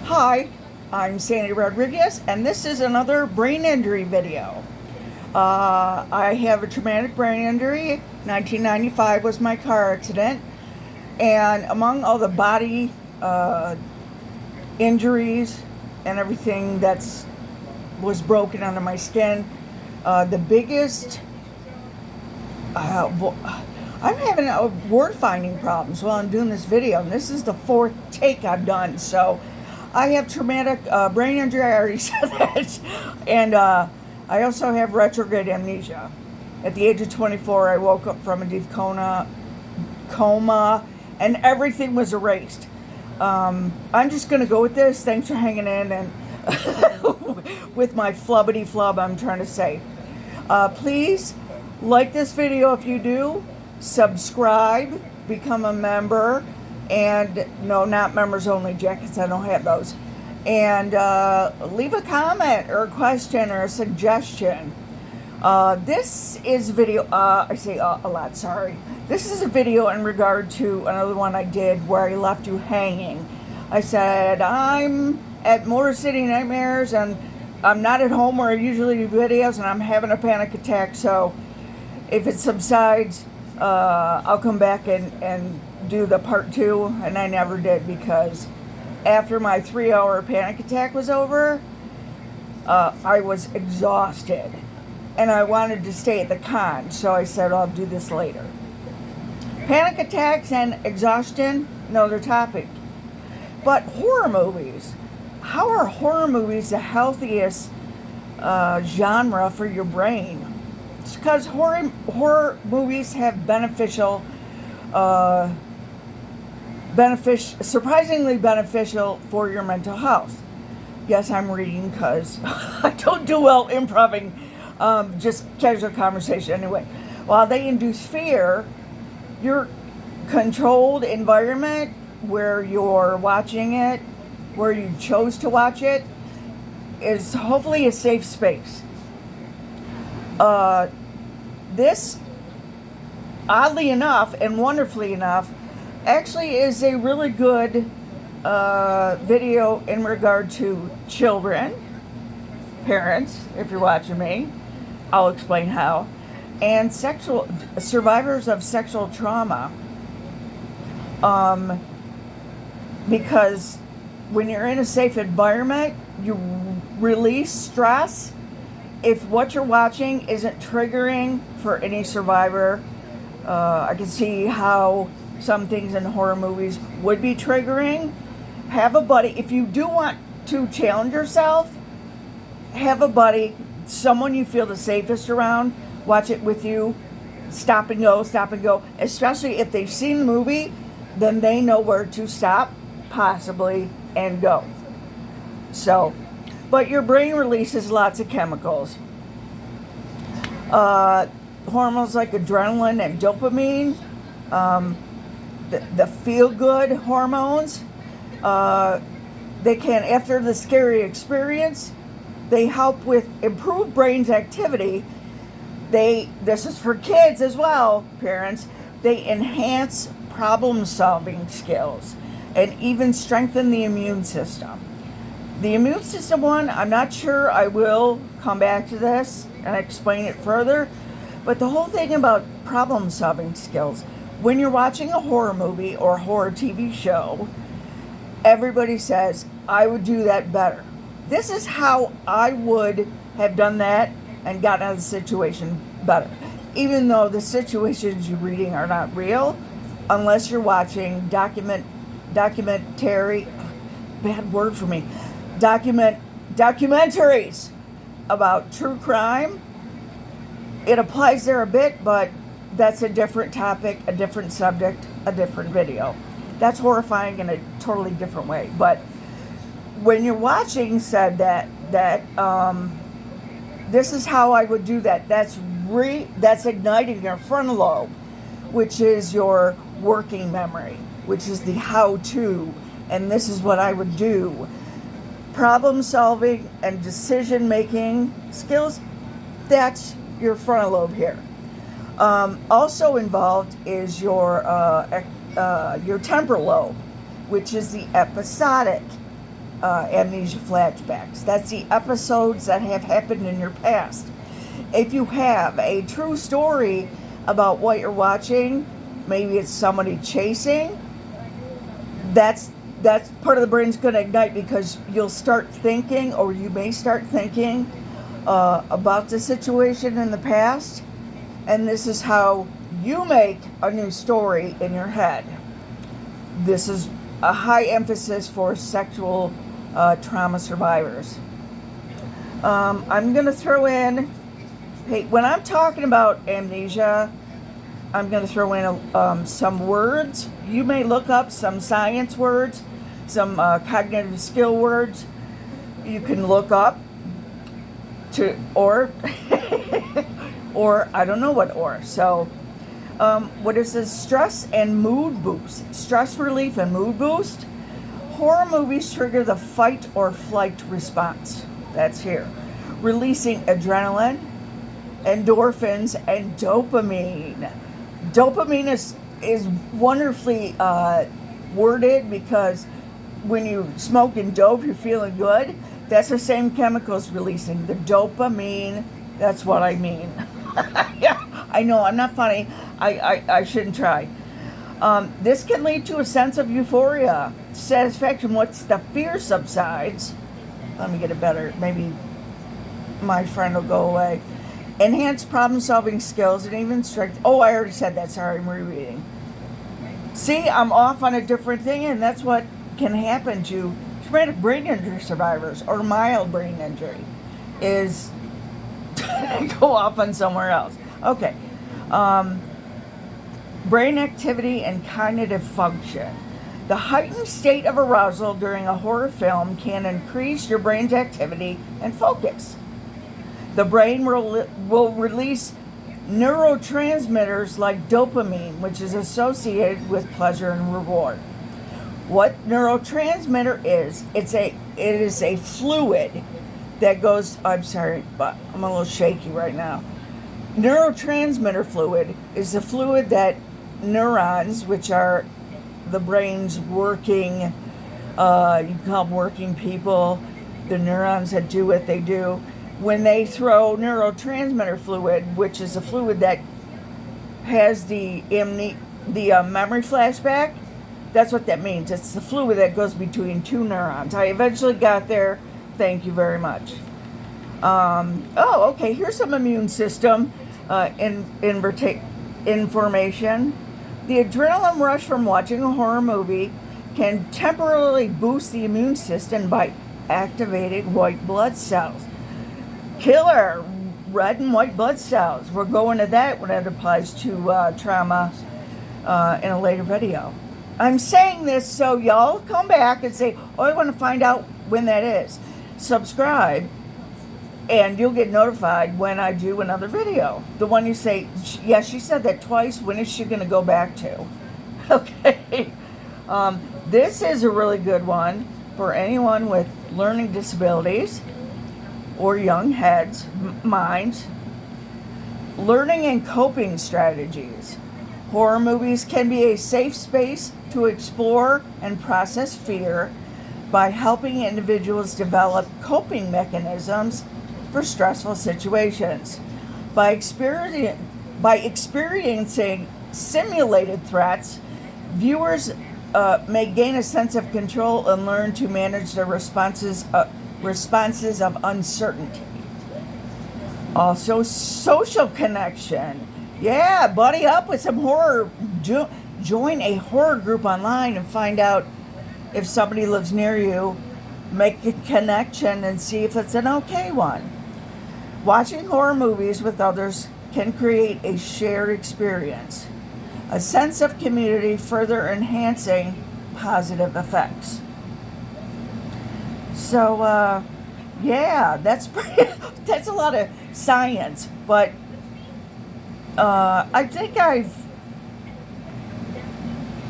Hi, I'm Sandy Rodriguez, and this is another brain injury video. I have a traumatic brain injury. 1995 was my car accident, and among all the body injuries and everything that's was broken under my skin, the biggest. I'm having word finding problems while I'm doing this video, and this is the fourth take I've done. So I have traumatic brain injury, I already said that, and I also have retrograde amnesia. At the age of 24, I woke up from a deep coma, and everything was erased. I'm just going to go with this. Thanks for hanging in, and with my flubbity flub, I'm trying to say. Please like this video if you do, subscribe, become a member, and no, not members only jackets, I don't have those, and leave a comment or a question or a suggestion. This is video, I say a lot, sorry. This is a video in regard to another one I did where I left you hanging. I said, I'm at Motor City Nightmares and I'm not at home where I usually do videos, and I'm having a panic attack, so if it subsides, I'll come back and do the part 2, and I never did, because after my 3-hour panic attack was over, I was exhausted, and I wanted to stay at the con, so I said I'll do this later. Panic attacks and exhaustion, another topic. But horror movies. How are horror movies the healthiest genre for your brain? It's because horror movies have surprisingly beneficial for your mental health. Yes, I'm reading because I don't do well improving, just casual conversation anyway. While they induce fear, your controlled environment where you're watching it, where you chose to watch it, is hopefully a safe space. This, oddly enough and wonderfully enough, actually is a really good video in regard to children, parents, if you're watching me, I'll explain how, and survivors of sexual trauma. Because when you're in a safe environment, you release stress. If what you're watching isn't triggering for any survivor, I can see how some things in horror movies would be triggering. Have a buddy. If you do want to challenge yourself, have a buddy, someone you feel the safest around, watch it with you, stop and go, especially if they've seen the movie, then they know where to stop, possibly, and go. So, but your brain releases lots of chemicals. Hormones like adrenaline and dopamine, the feel-good hormones, they can, after the scary experience, they help with improved brain's activity. This is for kids as well, parents. They enhance problem-solving skills and even strengthen the immune system. The immune system one, I'm not sure. I will come back to this and explain it further. But the whole thing about problem-solving skills, when you're watching a horror movie or a horror TV show, everybody says, I would do that better. This is how I would have done that and gotten out of the situation better. Even though the situations you're reading are not real, unless you're watching documentary, bad word for me, documentaries about true crime. It applies there a bit, but that's a different topic, a different subject, a different video. That's horrifying in a totally different way. But when you're watching said that this is how I would do that. That's igniting your frontal lobe, which is your working memory, which is the how-to, and this is what I would do. Problem solving and decision making skills, that's your frontal lobe here. Also involved is your temporal lobe, which is the episodic amnesia flashbacks. That's the episodes that have happened in your past. If you have a true story about what you're watching, maybe it's somebody chasing, that's part of the brain's going to ignite, because you'll start thinking, or you may start thinking about the situation in the past, and this is how you make a new story in your head. This is a high emphasis for sexual trauma survivors. I'm going to throw in, hey, when I'm talking about amnesia, I'm going to throw in some words. You may look up some science words, some cognitive skill words. You can look up to, or I don't know what or. So, what is this? Stress and mood boost. Stress relief and mood boost. Horror movies trigger the fight or flight response. That's here. Releasing adrenaline, endorphins, and dopamine. Dopamine is wonderfully worded, because when you smoke and dope, you're feeling good. That's the same chemicals releasing. The dopamine, that's what I mean. Yeah, I know, I'm not funny. I shouldn't try. This can lead to a sense of euphoria, satisfaction once the fear subsides. Let me get it better. Maybe my friend will go away. Enhanced problem-solving skills and even strength. Oh, I already said that. Sorry, I'm rereading. See, I'm off on a different thing, and that's what can happen to traumatic brain injury survivors or mild brain injury, is go off on somewhere else. Okay. Brain activity and cognitive function. The heightened state of arousal during a horror film can increase your brain's activity and focus. The brain will release neurotransmitters like dopamine, which is associated with pleasure and reward. What neurotransmitter is, it is a fluid that goes, I'm sorry, but I'm a little shaky right now. Neurotransmitter fluid is the fluid that neurons, which are the brain's working, you can call them working people, the neurons that do what they do, when they throw neurotransmitter fluid, which is a fluid that has the memory flashback, that's what that means. It's the fluid that goes between two neurons. I eventually got there. Thank you very much. Okay, here's some immune system information. The adrenaline rush from watching a horror movie can temporarily boost the immune system by activating white blood cells. Killer red and white blood cells. We'll go into that when it applies to trauma in a later video. I'm saying this so y'all come back and say, oh, I want to find out when that is. Subscribe, and you'll get notified when I do another video. The one you say, yeah, she said that twice. When is she going to go back to? Okay. This is a really good one for anyone with learning disabilities or young heads, minds. Learning and coping strategies. Horror movies can be a safe space to explore and process fear by helping individuals develop coping mechanisms for stressful situations. By experiencing simulated threats, viewers may gain a sense of control and learn to manage their responses of uncertainty. Also, social connection. Yeah, buddy up with some horror. Join a horror group online and find out if somebody lives near you. Make a connection and see if it's an okay one. Watching horror movies with others can create a shared experience, a sense of community, further enhancing positive effects. So, yeah, that's a lot of science, but I think I've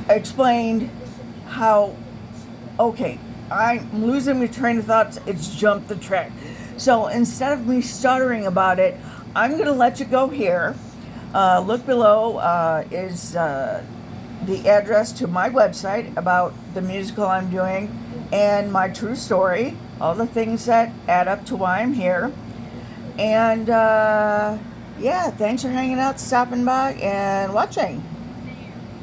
explained how, okay, I'm losing my train of thoughts, it's jumped the track. So instead of me stuttering about it, I'm going to let you go here. Look below is the address to my website about the musical I'm doing and my true story, all the things that add up to why I'm here. And yeah, thanks for hanging out, stopping by, and watching.